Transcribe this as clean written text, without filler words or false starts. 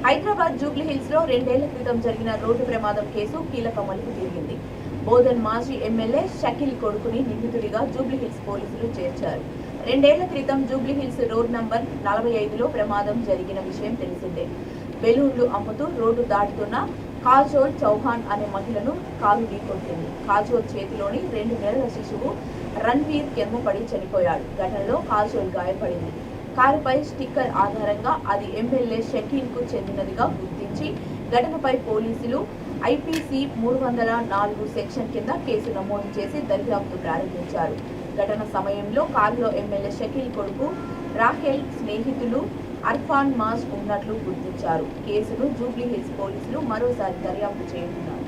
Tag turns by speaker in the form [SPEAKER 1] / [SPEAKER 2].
[SPEAKER 1] Hyderabad Jubilee hills లో 2 ఏళ్ల క్రితం జరిగిన రోడ్డు ప్రమాదం కేసు కీలక మలుపు తిరిగింది. బోధన్ మాజీ ఎమ్మెల్యే షకీల్ కొడుకుని నిందితుడిగా జూబ్లీ హిల్స్ పోలీసులు చేర్చారు. 2 ఏళ్ల క్రితం జూబ్లీ హిల్స్ రోడ్ నంబర్ 45లో ప్రమాదం జరిగిన విషయం తెలిసిందే. బెలూన్లు అమ్ముతూ రోడ్డు దాటుతున్న కాజోల్ చౌహాన్ అనే మహిళను కారు ఢీకొట్టింది. కాజోల్ చేతిలోని 2 నెలల శిశువు రణ్వీర్ కింద పడి చనిపోయాడు. ఘటనలో కాజోల్ గాయపడింది. కారుపై స్టిక్కర్ ఆధారంగా అది ఎమ్మెల్యే షకీల్ కు చెందినదిగా గుర్తించి ఘటనపై పోలీసులు ఐపీసీ 304 సెక్షన్ కింద కేసు నమోదు చేసి దర్యాప్తు ప్రారంభించారు. ఘటన సమయంలో కారులో ఎమ్మెల్యే షకీల్ కొడుకు రాహెల్ స్నేహితులు అర్ఫాన్ మాజ్ ఉన్నట్లు గుర్తించారు. కేసును జూబ్లీ హిల్స్ పోలీసులు మరోసారి దర్యాప్తు చేయనున్నారు.